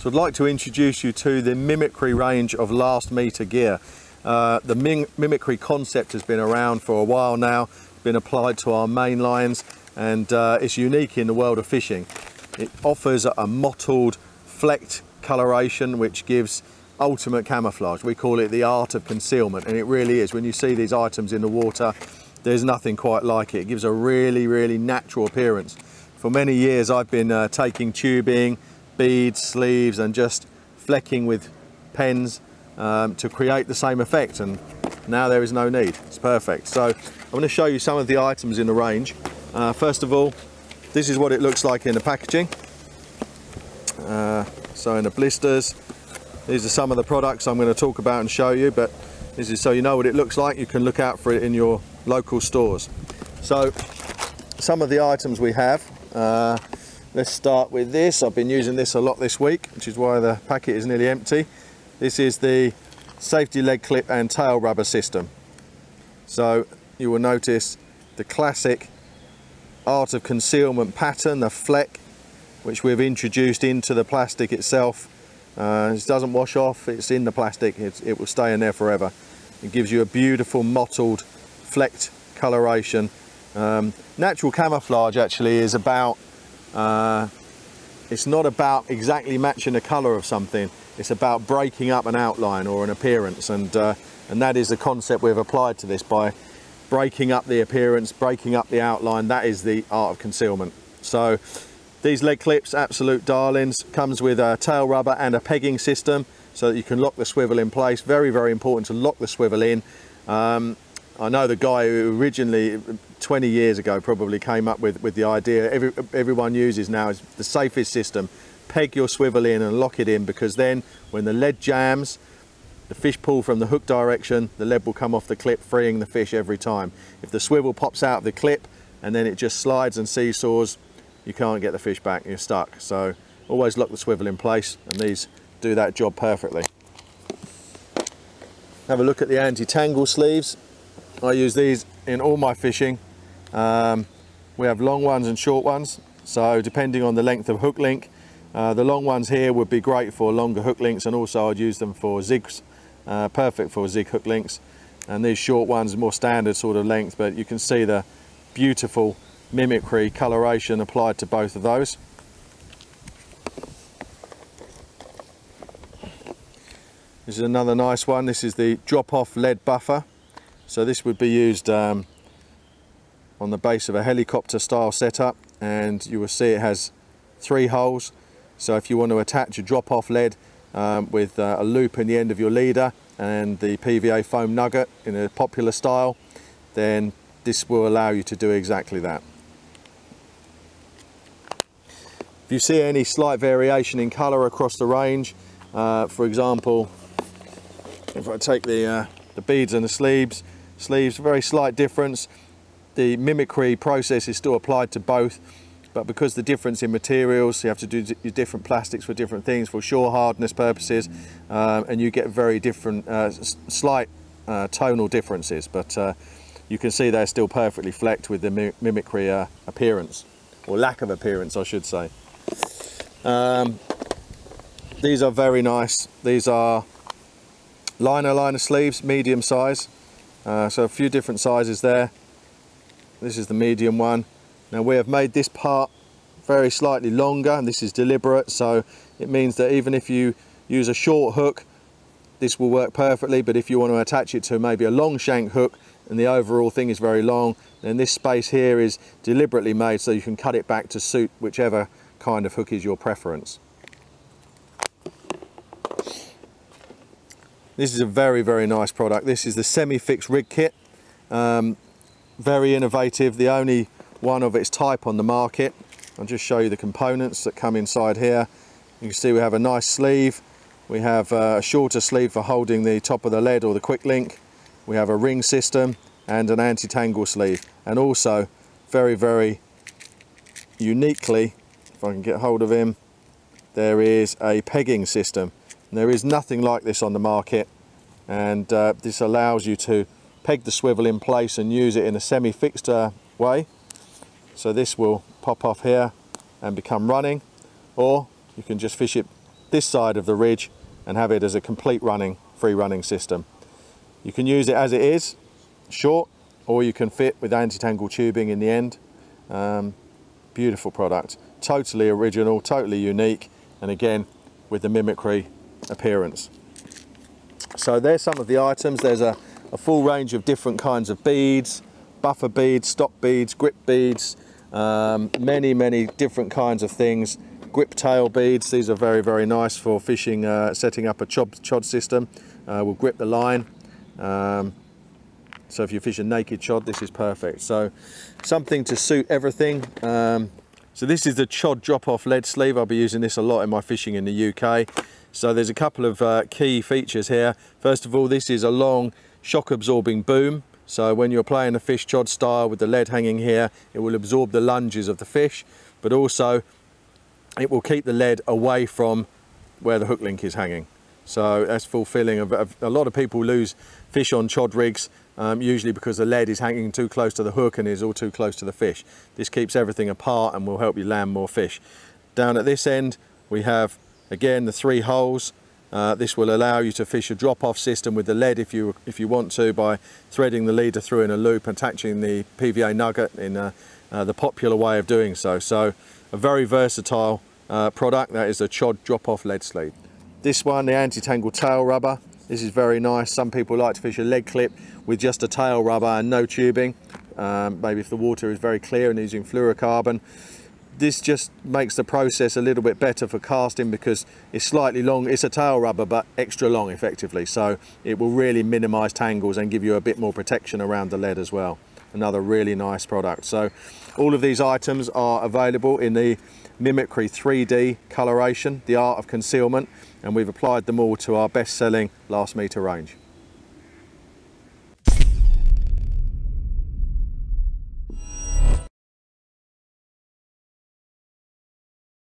So I'd like to introduce you to the Mimicry range of last meter gear. The Mimicry concept has been around for a while now, been applied to our main lines, and it's unique in the world of fishing. It offers a mottled, flecked coloration which gives ultimate camouflage. We call it the art of concealment, and it really is. When you see these items in the water, there's nothing quite like it. It gives a really natural appearance. For many years I've been taking tubing, beads, sleeves, and just flecking with pens to create the same effect, and now there is no need. It's perfect. So I'm going to show you some of the items in the range. First of all, this is what it looks like in the packaging. So in the blisters, these are some of the products I'm going to talk about and show you, but this is so you know what it looks like. You can look out for it in your local stores. So some of the items we have, let's start with this. I've been using this a lot this week, which is why the packet is nearly empty. This is the safety leg clip and tail rubber system. So you will notice the classic art of concealment pattern, the fleck, which we've introduced into the plastic itself. It doesn't wash off, it's in the plastic, it will stay in there forever. It gives you a beautiful mottled, flecked coloration. Natural camouflage actually is about, it's not about exactly matching the colour of something, it's about breaking up an outline or an appearance, and that is the concept we've applied to this. By breaking up the appearance, breaking up the outline, that is the art of concealment. So these leg clips, absolute darlings, comes with a tail rubber and a pegging system so that you can lock the swivel in place. Very important to lock the swivel in. I know the guy who originally 20 years ago probably came up with the idea everyone uses now is the safest system. Peg your swivel in and lock it in, because then when the lead jams, the fish pull from the hook direction, the lead will come off the clip, freeing the fish every time. If the swivel pops out of the clip and then it just slides and seesaws, you can't get the fish back, you're stuck. So always lock the swivel in place, and these do that job perfectly. Have a look at the anti-tangle sleeves. I use these in all my fishing. We have long ones and short ones, so depending on the length of hook link, the long ones here would be great for longer hook links, and also I'd use them for zigs, perfect for zig hook links. And these short ones, more standard sort of length, but you can see the beautiful mimicry coloration applied to both of those. This is another nice one. This is the drop-off lead buffer. So this would be used on the base of a helicopter style setup, and you will see it has 3 holes. So if you want to attach a drop-off lead with a loop in the end of your leader and the PVA foam nugget in a popular style, then this will allow you to do exactly that. If you see any slight variation in colour across the range, for example, if I take the beads and the sleeves, very slight difference. The mimicry process is still applied to both, but because the difference in materials, you have to do different plastics for different things, for shore hardness purposes, and you get very different, slight tonal differences, but you can see they're still perfectly flecked with the mimicry appearance, or lack of appearance I should say. These are very nice. These are liner sleeves, medium size, so a few different sizes there. This is the medium one. Now we have made this part very slightly longer, and this is deliberate, so it means that even if you use a short hook, this will work perfectly, but if you want to attach it to maybe a long shank hook and the overall thing is very long, then this space here is deliberately made so you can cut it back to suit whichever kind of hook is your preference. This is a very nice product. This is the semi-fixed rig kit. Very innovative, the only one of its type on the market. I'll just show you the components that come inside here. You can see we have a nice sleeve. We have a shorter sleeve for holding the top of the lead or the quick link. We have a ring system and an anti-tangle sleeve. And also, very uniquely, if I can get hold of him, there is a pegging system. And there is nothing like this on the market, and this allows you to peg the swivel in place and use it in a semi-fixed way. So this will pop off here and become running, or you can just fish it this side of the ridge and have it as a complete free running system. You can use it as it is, short, or you can fit with anti-tangle tubing in the end. Beautiful product, totally original, totally unique, and again with the Mimicry appearance. So there's some of the items. There's a full range of different kinds of beads, buffer beads, stop beads, grip beads, many different kinds of things. Grip tail beads, these are very nice for fishing, setting up a chod system. Will grip the line. So if you fish a naked chod, this is perfect. So something to suit everything. So this is the chod drop-off lead sleeve. I'll be using this a lot in my fishing in the UK. So there's a couple of key features here. First of all, this is a long shock absorbing boom. So when you're playing a fish chod style with the lead hanging here, it will absorb the lunges of the fish, but also it will keep the lead away from where the hook link is hanging. So that's fulfilling. A lot of people lose fish on chod rigs, usually because the lead is hanging too close to the hook and is all too close to the fish. This keeps everything apart and will help you land more fish. Down at this end, we have, again, the 3 holes. This will allow you to fish a drop-off system with the lead if you want to, by threading the leader through in a loop and attaching the PVA nugget in the popular way of doing so. So a very versatile product. That is the chod drop-off lead sleeve. This one, the anti-tangle tail rubber. This is very nice. Some people like to fish a lead clip with just a tail rubber and no tubing. Maybe if the water is very clear and using fluorocarbon. This just makes the process a little bit better for casting because it's slightly long. It's a tail rubber, but extra long effectively. So it will really minimize tangles and give you a bit more protection around the lead as well. Another really nice product. So all of these items are available in the Mimicry 3D coloration, the art of concealment, and we've applied them all to our best-selling last meter range.